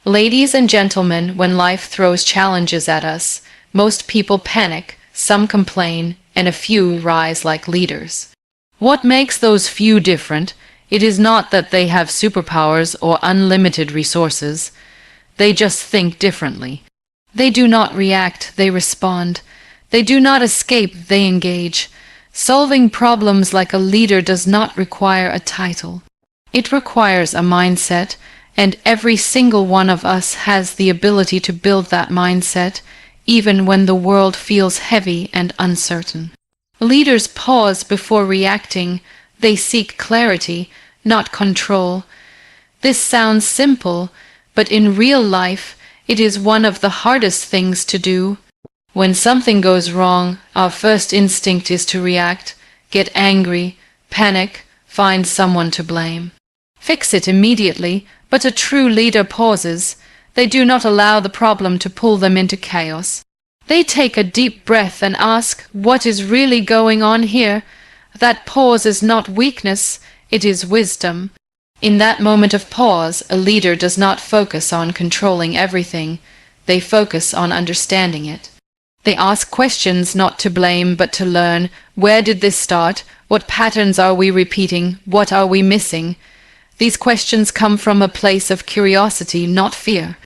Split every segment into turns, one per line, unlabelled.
Ladies and gentlemen, when life throws challenges at us, most people panic, some complain, and a few rise like leaders. What makes those few different? It is not that they have superpowers or unlimited resources. They just think differently. They do not react, they respond. They do not escape, they engage. Solving problems like a leader does not require a title. It requires a mindset, and every single one of us has the ability to build that mindset, even when the world feels heavy and uncertain. Leaders pause before reacting. They seek clarity, not control. This sounds simple, but in real life, it is one of the hardest things to do. When something goes wrong, our first instinct is to react, get angry, panic, find someone to blame. Fix it immediately, but a true leader pauses. They do not allow the problem to pull them into chaos. They take a deep breath and ask, what is really going on here? That pause is not weakness, it is wisdom. In that moment of pause, a leader does not focus on controlling everything. They focus on understanding it. They ask questions not to blame but to learn. Where did this start? What patterns are we repeating? What are we missing? These questions come from a place of curiosity, not fear.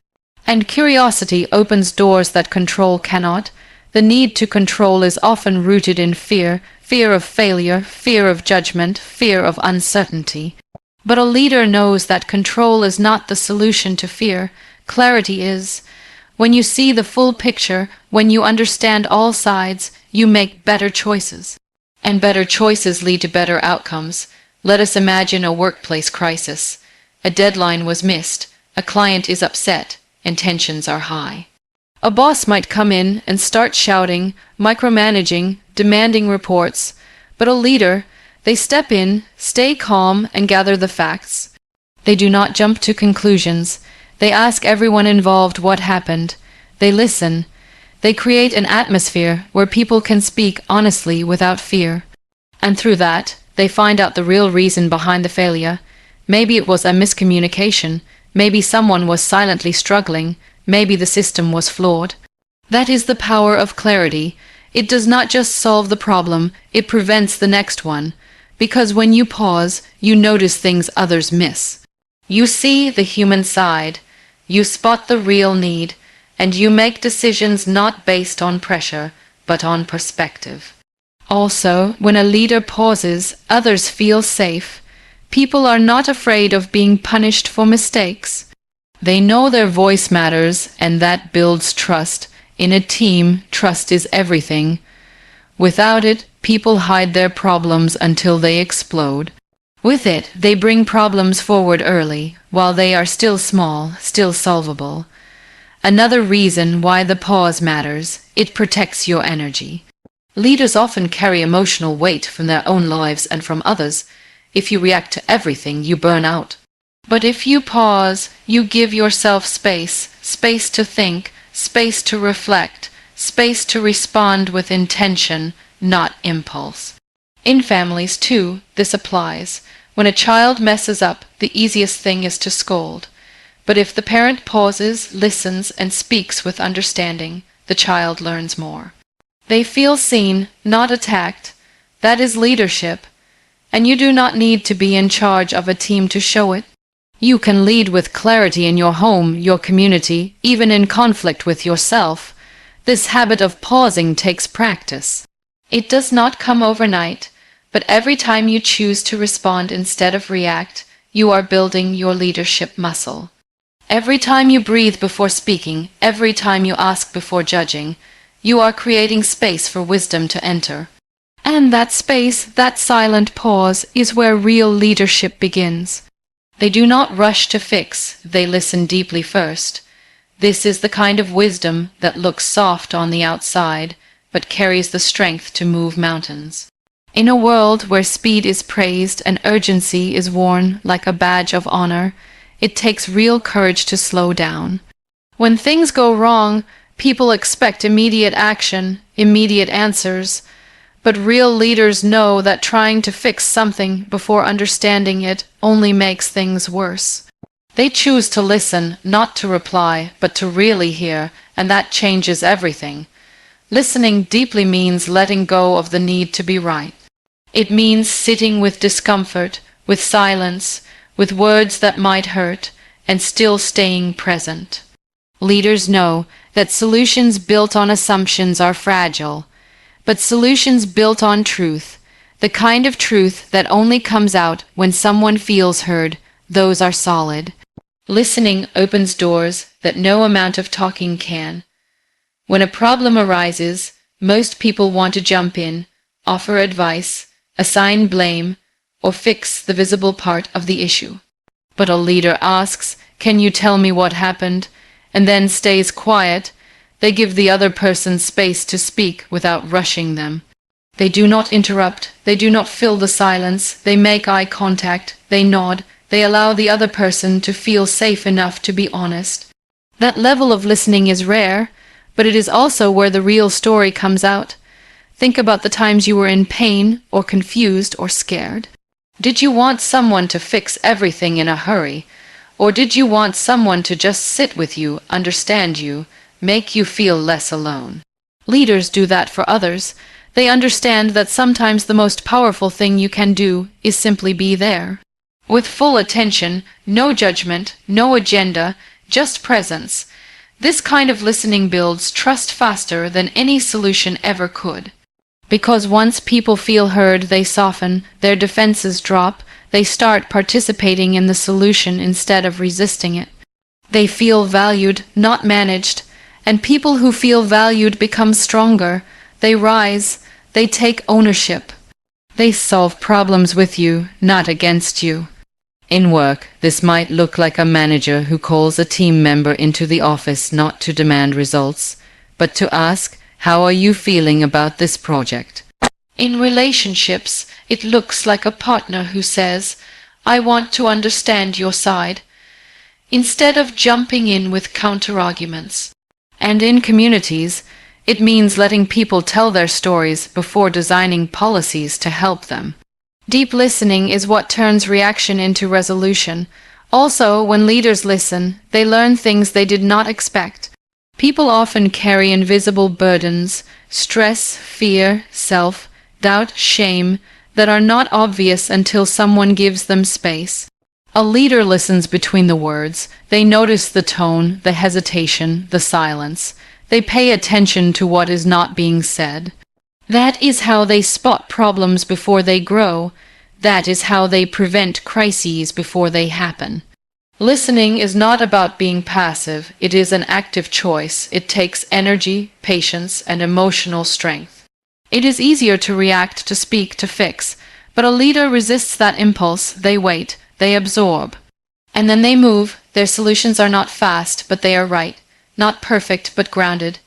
And curiosity opens doors that control cannot. The need to control is often rooted in fear, fear of failure, fear of judgment, fear of uncertainty. But a leader knows that control is not the solution to fear. Clarity is. When you see the full picture, when you understand all sides, you make better choices. And better choices lead to better outcomes. Let us imagine a workplace crisis. A deadline was missed, a client is upset, and tensions are high. A boss might come in and start shouting, micromanaging, demanding reports. But a leader, they step in, stay calm, and gather the facts. They do not jump to conclusions. They ask everyone involved what happened. They listen. They create an atmosphere where people can speak honestly without fear. And through that, they find out the real reason behind the failure. Maybe it was a miscommunication. Maybe someone was silently struggling. Maybe the system was flawed. That is the power of clarity. It does not just solve the problem, it prevents the next one. Because when you pause, you notice things others miss. You see the human side. You spot the real need. And you make decisions not based on pressure, but on perspective. Also, when a leader pauses, others feel safe. People are not afraid of being punished for mistakes. They know their voice matters, and that builds trust. In a team, trust is everything. Without it, people hide their problems until they explode. With it, they bring problems forward early, while they are still small, still solvable. Another reason why the pause matters, it protects your energy. Leaders often carry emotional weight from their own lives and from others. If you react to everything, you burn out. But if you pause, you give yourself space, space to think, space to reflect, space to respond with intention, not impulse. In families, too, this applies. When a child messes up, the easiest thing is to scold. But if the parent pauses, listens, and speaks with understanding, the child learns more. They feel seen, not attacked. That is leadership. And you do not need to be in charge of a team to show it. You can lead with clarity in your home, your community, even in conflict with yourself. This habit of pausing takes practice. It does not come overnight, but every time you choose to respond instead of react, you are building your leadership muscle. Every time you breathe before speaking, every time you ask before judging, you are creating space for wisdom to enter. And that space, that silent pause, is where real leadership begins. They do not rush to fix, they listen deeply first. This is the kind of wisdom that looks soft on the outside, but carries the strength to move mountains. In a world where speed is praised and urgency is worn like a badge of honor, it takes real courage to slow down. When things go wrong, people expect immediate action, immediate answers. But real leaders know that trying to fix something before understanding it only makes things worse. They choose to listen, not to reply, but to really hear, and that changes everything. Listening deeply means letting go of the need to be right. It means sitting with discomfort, with silence, with words that might hurt, and still staying present. Leaders know that solutions built on assumptions are fragile, but solutions built on truth, the kind of truth that only comes out when someone feels heard, those are solid. Listening opens doors that no amount of talking can. When a problem arises, most people want to jump in, offer advice, assign blame, or fix the visible part of the issue. But a leader asks, "Can you tell me what happened?" and then stays quiet. They give the other person space to speak without rushing them. They do not interrupt, they do not fill the silence, they make eye contact, they nod, they allow the other person to feel safe enough to be honest. That level of listening is rare, but it is also where the real story comes out. Think about the times you were in pain, or confused, or scared. Did you want someone to fix everything in a hurry? Or did you want someone to just sit with you, understand you, make you feel less alone? Leaders do that for others. They understand that sometimes the most powerful thing you can do is simply be there. With full attention, no judgment, no agenda, just presence. This kind of listening builds trust faster than any solution ever could. Because once people feel heard, they soften, their defenses drop, they start participating in the solution instead of resisting it. They feel valued, not managed, and people who feel valued become stronger. They rise, they take ownership. They solve problems with you, not against you. In work, this might look like a manager who calls a team member into the office not to demand results, but to ask, "How are you feeling about this project?" In relationships, it looks like a partner who says, "I want to understand your side," instead of jumping in with counter-arguments. And in communities, it means letting people tell their stories before designing policies to help them. Deep listening is what turns reaction into resolution. Also, when leaders listen, they learn things they did not expect. People often carry invisible burdens, stress, fear, self-doubt, shame, that are not obvious until someone gives them space. A leader listens between the words. They notice the tone, the hesitation, the silence. They pay attention to what is not being said. That is how they spot problems before they grow. That is how they prevent crises before they happen. Listening is not about being passive. It is an active choice. It takes energy, patience, and emotional strength. It is easier to react, to speak, to fix, but a leader resists that impulse. They wait, they absorb. And then they move. Their solutions are not fast, but they are right. Not perfect, but grounded.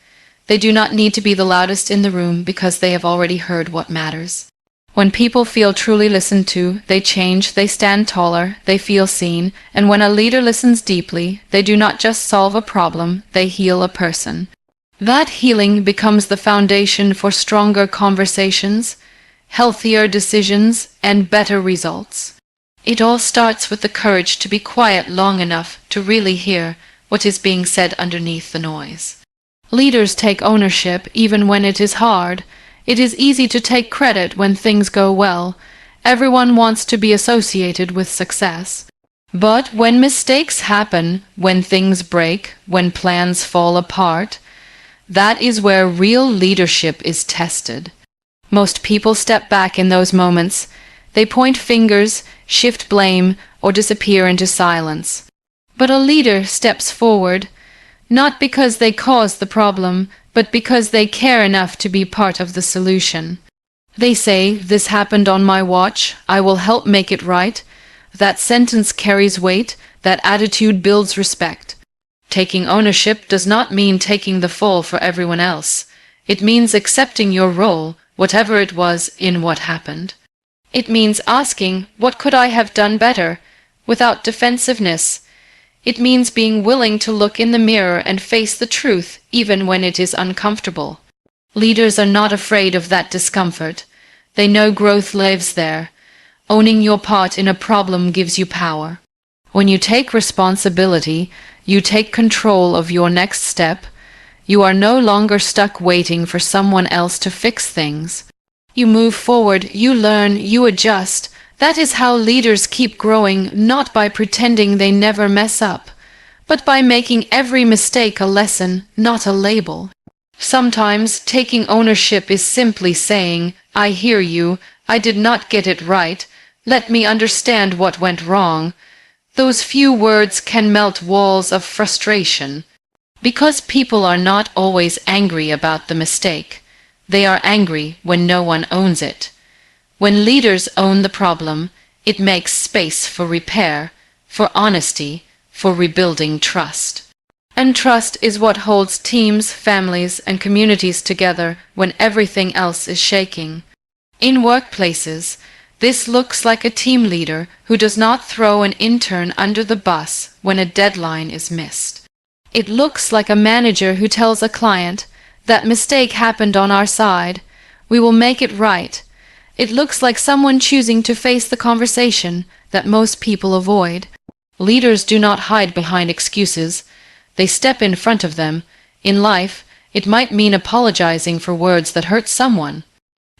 They do not need to be the loudest in the room because they have already heard what matters. When people feel truly listened to, they change, they stand taller, they feel seen, and when a leader listens deeply, they do not just solve a problem, they heal a person. That healing becomes the foundation for stronger conversations, healthier decisions, and better results. It all starts with the courage to be quiet long enough to really hear what is being said underneath the noise. Leaders take ownership even when it is hard. It is easy to take credit when things go well. Everyone wants to be associated with success. But when mistakes happen, when things break, when plans fall apart, that is where real leadership is tested. Most people step back in those moments. They point fingers, shift blame, or disappear into silence. But a leader steps forward, not because they caused the problem, but because they care enough to be part of the solution. They say, "This happened on my watch, I will help make it right." That sentence carries weight, that attitude builds respect. Taking ownership does not mean taking the fall for everyone else. It means accepting your role, whatever it was, in what happened. It means asking, "What could I have done better?" without defensiveness. It means being willing to look in the mirror and face the truth, even when it is uncomfortable. Leaders are not afraid of that discomfort. They know growth lives there. Owning your part in a problem gives you power. When you take responsibility, you take control of your next step. You are no longer stuck waiting for someone else to fix things. You move forward, you learn, you adjust. That is how leaders keep growing, not by pretending they never mess up, but by making every mistake a lesson, not a label. Sometimes taking ownership is simply saying, I hear you, I did not get it right, let me understand what went wrong. Those few words can melt walls of frustration. Because people are not always angry about the mistake. They are angry when no one owns it. When leaders own the problem, it makes space for repair, for honesty, for rebuilding trust. And trust is what holds teams, families, and communities together when everything else is shaking. In workplaces, this looks like a team leader who does not throw an intern under the bus when a deadline is missed. It looks like a manager who tells a client, that mistake happened on our side, we will make it right. It looks like someone choosing to face the conversation that most people avoid. Leaders do not hide behind excuses. They step in front of them. In life, it might mean apologizing for words that hurt someone.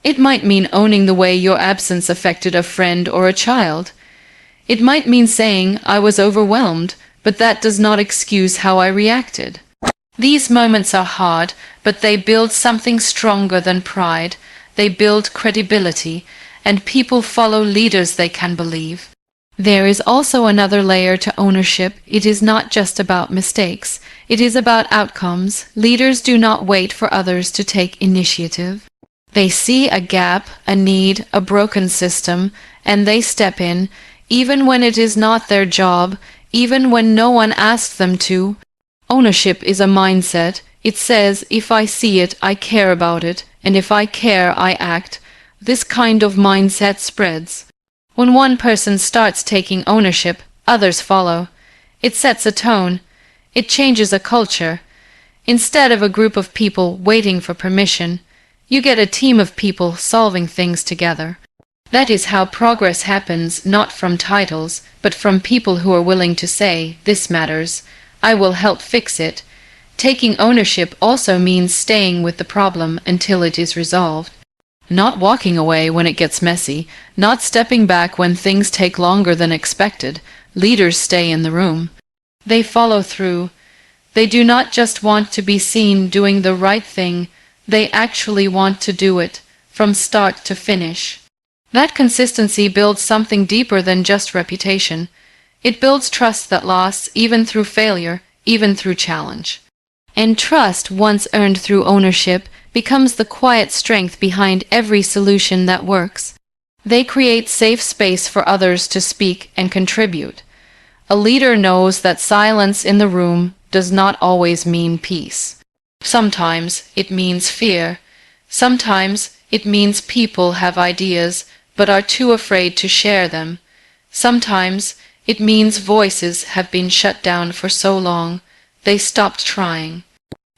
It might mean owning the way your absence affected a friend or a child. It might mean saying, I was overwhelmed, but that does not excuse how I reacted. These moments are hard, but they build something stronger than pride. They build credibility, and people follow leaders they can believe. There is also another layer to ownership. It is not just about mistakes. It is about outcomes. Leaders do not wait for others to take initiative. They see a gap, a need, a broken system, and they step in, even when it is not their job, even when no one asks them to. Ownership is a mindset. It says, if I see it, I care about it, and if I care, I act. This kind of mindset spreads. When one person starts taking ownership, others follow. It sets a tone. It changes a culture. Instead of a group of people waiting for permission, you get a team of people solving things together. That is how progress happens, not from titles, but from people who are willing to say, this matters, I will help fix it. Taking ownership also means staying with the problem until it is resolved. Not walking away when it gets messy, not stepping back when things take longer than expected. Leaders stay in the room. They follow through. They do not just want to be seen doing the right thing, they actually want to do it, from start to finish. That consistency builds something deeper than just reputation. It builds trust that lasts even through failure, even through challenge. And trust, once earned through ownership, becomes the quiet strength behind every solution that works. They create safe space for others to speak and contribute. A leader knows that silence in the room does not always mean peace. Sometimes it means fear. Sometimes it means people have ideas but are too afraid to share them. Sometimes it means voices have been shut down for so long, they stopped trying.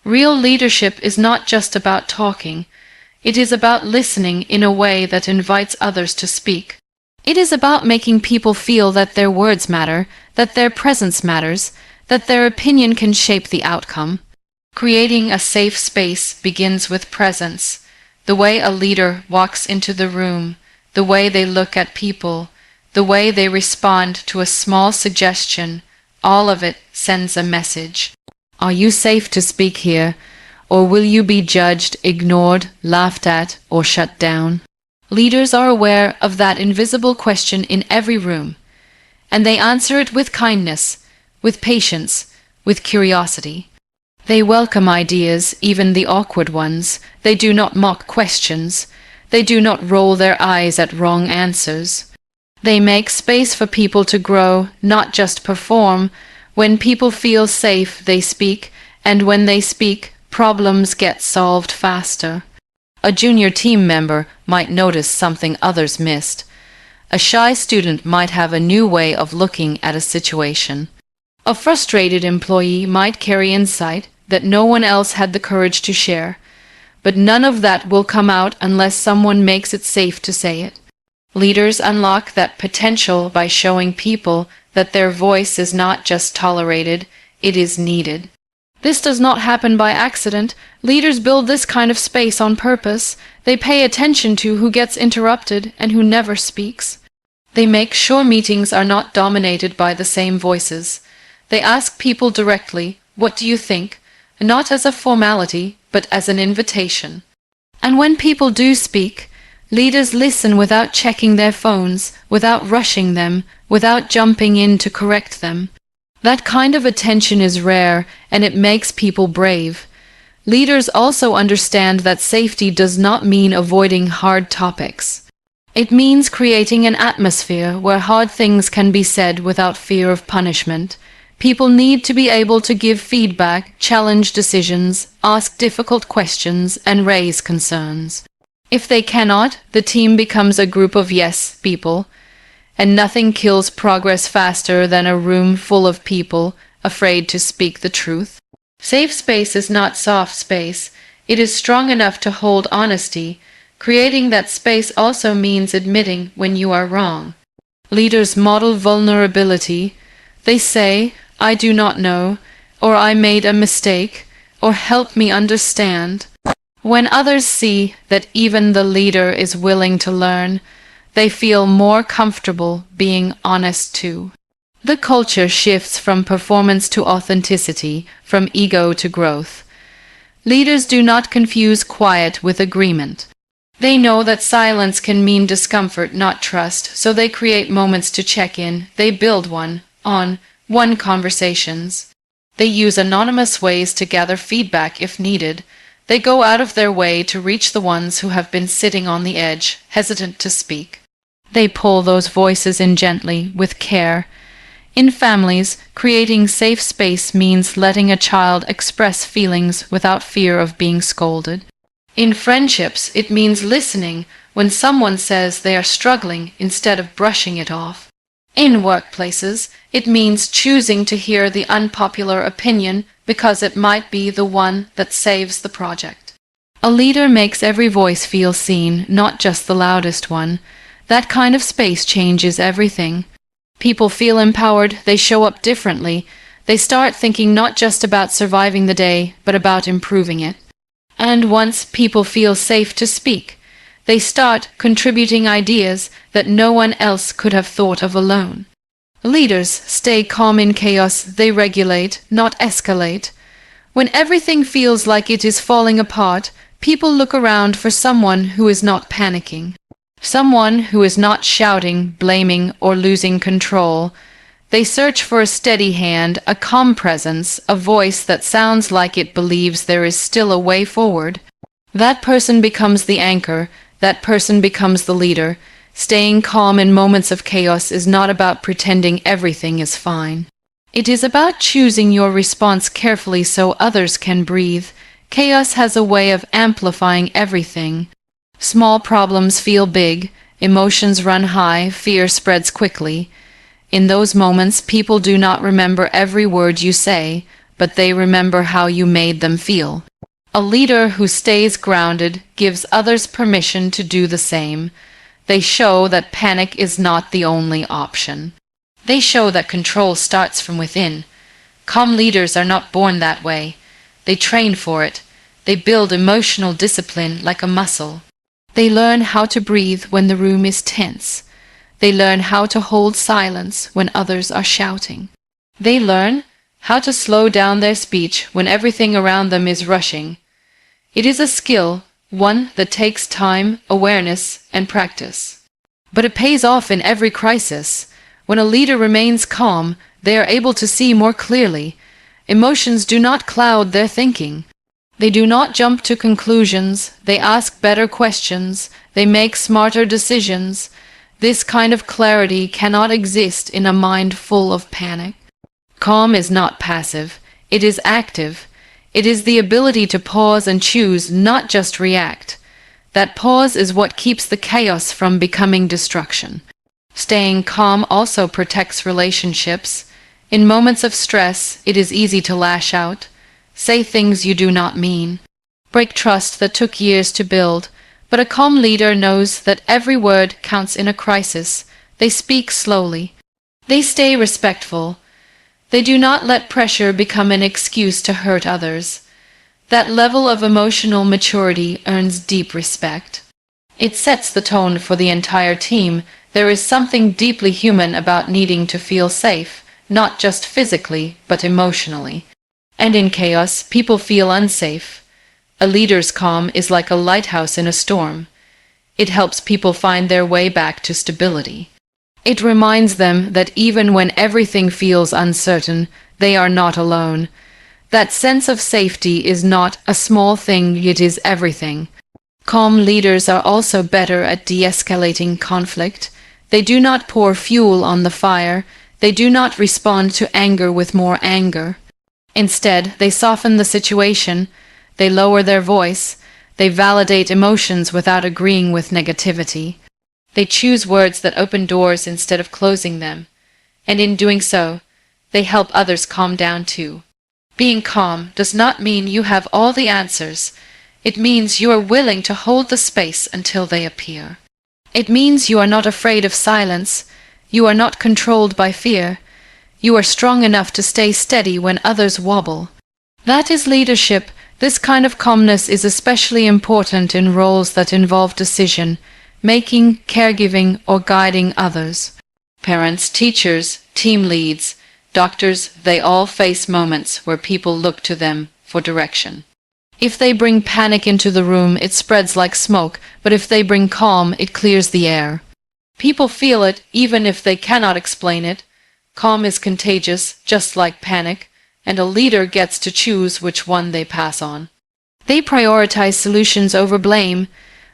Real leadership is not just about talking. It is about listening in a way that invites others to speak. It is about making people feel that their words matter, that their presence matters, that their opinion can shape the outcome. Creating a safe space begins with presence. The way a leader walks into the room, the way they look at people, the way they respond to a small suggestion, all of it sends a message. Are you safe to speak here, or will you be judged, ignored, laughed at, or shut down? Leaders are aware of that invisible question in every room, and they answer it with kindness, with patience, with curiosity. They welcome ideas, even the awkward ones. They do not mock questions. They do not roll their eyes at wrong answers. They make space for people to grow, not just perform. When people feel safe, they speak, and when they speak, problems get solved faster. A junior team member might notice something others missed. A shy student might have a new way of looking at a situation. A frustrated employee might carry insight that no one else had the courage to share, but none of that will come out unless someone makes it safe to say it. Leaders unlock that potential by showing people that their voice is not just tolerated, it is needed. This does not happen by accident. Leaders build this kind of space on purpose. They pay attention to who gets interrupted and who never speaks. They make sure meetings are not dominated by the same voices. They ask people directly, "What do you think?" not as a formality, but as an invitation. And when people do speak, leaders listen without checking their phones, without rushing them, without jumping in to correct them. That kind of attention is rare, and it makes people brave. Leaders also understand that safety does not mean avoiding hard topics. It means creating an atmosphere where hard things can be said without fear of punishment. People need to be able to give feedback, challenge decisions, ask difficult questions, and raise concerns. If they cannot, the team becomes a group of yes people, and nothing kills progress faster than a room full of people afraid to speak the truth. Safe space is not soft space. It is strong enough to hold honesty. Creating that space also means admitting when you are wrong. Leaders model vulnerability. They say, "I do not know," or "I made a mistake," or "help me understand." When others see that even the leader is willing to learn, they feel more comfortable being honest too. The culture shifts from performance to authenticity, from ego to growth. Leaders do not confuse quiet with agreement. They know that silence can mean discomfort, not trust, so they create moments to check in. They build one-on-one conversations. They use anonymous ways to gather feedback if needed. They go out of their way to reach the ones who have been sitting on the edge, hesitant to speak. They pull those voices in gently, with care. In families, creating safe space means letting a child express feelings without fear of being scolded. In friendships, it means listening when someone says they are struggling instead of brushing it off. In workplaces, it means choosing to hear the unpopular opinion because it might be the one that saves the project. A leader makes every voice feel seen, not just the loudest one. That kind of space changes everything. People feel empowered, they show up differently. They start thinking not just about surviving the day, but about improving it. And once people feel safe to speak, they start contributing ideas that no one else could have thought of alone. Leaders stay calm in chaos. They regulate, not escalate. When everything feels like it is falling apart, people look around for someone who is not panicking, someone who is not shouting, blaming, or losing control. They search for a steady hand, a calm presence, a voice that sounds like it believes there is still a way forward. That person becomes the anchor. That person becomes the leader. Staying calm in moments of chaos is not about pretending everything is fine. It is about choosing your response carefully so others can breathe. Chaos has a way of amplifying everything. Small problems feel big, emotions run high, fear spreads quickly. In those moments, people do not remember every word you say, but they remember how you made them feel. A leader who stays grounded gives others permission to do the same. They show that panic is not the only option. They show that control starts from within. Calm leaders are not born that way. They train for it. They build emotional discipline like a muscle. They learn how to breathe when the room is tense. They learn how to hold silence when others are shouting. They learn how to slow down their speech when everything around them is rushing. It is a skill, one that takes time, awareness, and practice. But it pays off in every crisis. When a leader remains calm, they are able to see more clearly. Emotions do not cloud their thinking. They do not jump to conclusions. They ask better questions. They make smarter decisions. This kind of clarity cannot exist in a mind full of panic. Calm is not passive. It is active. It is the ability to pause and choose, not just react. That pause is what keeps the chaos from becoming destruction. Staying calm also protects relationships. In moments of stress, it is easy to lash out, say things you do not mean, break trust that took years to build. But a calm leader knows that every word counts in a crisis. They speak slowly. They stay respectful. They do not let pressure become an excuse to hurt others. That level of emotional maturity earns deep respect. It sets the tone for the entire team. There is something deeply human about needing to feel safe, not just physically, but emotionally. And in chaos, people feel unsafe. A leader's calm is like a lighthouse in a storm. It helps people find their way back to stability. It reminds them that even when everything feels uncertain, they are not alone. That sense of safety is not a small thing, it is everything. Calm leaders are also better at de-escalating conflict. They do not pour fuel on the fire. They do not respond to anger with more anger. Instead, they soften the situation. They lower their voice. They validate emotions without agreeing with negativity. They choose words that open doors instead of closing them. And in doing so, they help others calm down too. Being calm does not mean you have all the answers. It means you are willing to hold the space until they appear. It means you are not afraid of silence. You are not controlled by fear. You are strong enough to stay steady when others wobble. That is leadership. This kind of calmness is especially important in roles that involve decision making, caregiving, or guiding others. Parents, teachers, team leads, doctors, they all face moments where people look to them for direction. If they bring panic into the room, it spreads like smoke, but if they bring calm, it clears the air. People feel it, even if they cannot explain it. Calm is contagious, just like panic, and a leader gets to choose which one they pass on. They prioritize solutions over blame.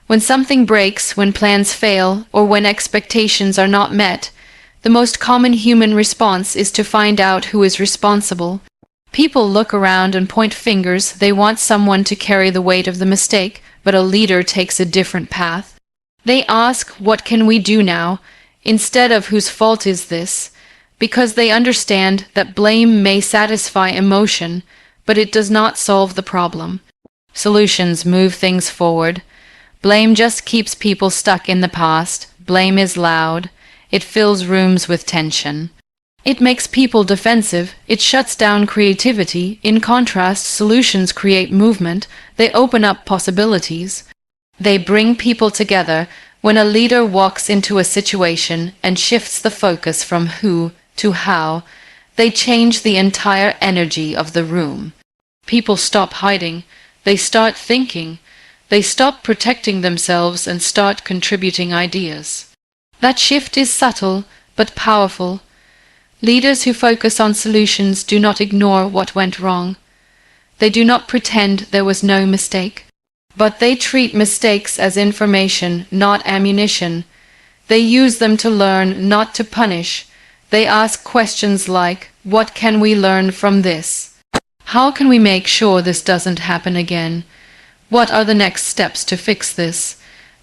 When something breaks, when plans fail, or when expectations are not met, the most common human response is to find out who is responsible. People look around and point fingers. They want someone to carry the weight of the mistake, but a leader takes a different path. They ask, "What can we do now?" instead of "Whose fault is this?" because they understand that blame may satisfy emotion, but it does not solve the problem. Solutions move things forward. Blame just keeps people stuck in the past. Blame is loud. It fills rooms with tension. It makes people defensive. It shuts down creativity. In contrast, solutions create movement. They open up possibilities. They bring people together. When a leader walks into a situation and shifts the focus from who to how, they change the entire energy of the room. People stop hiding. They start thinking. They stop protecting themselves and start contributing ideas. That shift is subtle but powerful. Leaders who focus on solutions do not ignore what went wrong. They do not pretend there was no mistake. But they treat mistakes as information, not ammunition. They use them to learn, not to punish. They ask questions like, "What can we learn from this? How can we make sure this doesn't happen again? What are the next steps to fix this?"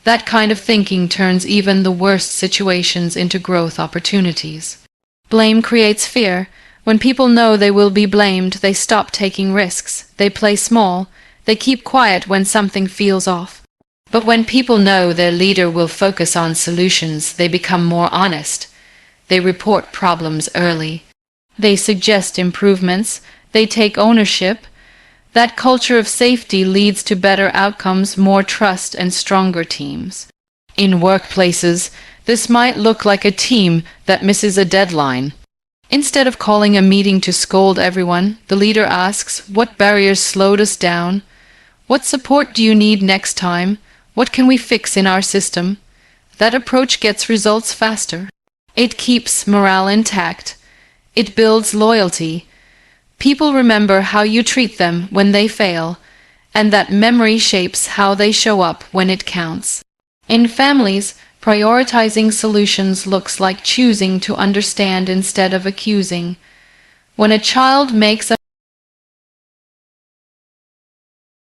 That kind of thinking turns even the worst situations into growth opportunities. Blame creates fear. When people know they will be blamed, they stop taking risks. They play small. They keep quiet when something feels off. But when people know their leader will focus on solutions, they become more honest. They report problems early. They suggest improvements. They take ownership. That culture of safety leads to better outcomes, more trust, and stronger teams. In workplaces, this might look like a team that misses a deadline. Instead of calling a meeting to scold everyone, the leader asks, "What barriers slowed us down? What support do you need next time? What can we fix in our system?" That approach gets results faster. It keeps morale intact. It builds loyalty. People remember how you treat them when they fail, and that memory shapes how they show up when it counts. In families, prioritizing solutions looks like choosing to understand instead of accusing. When a child makes a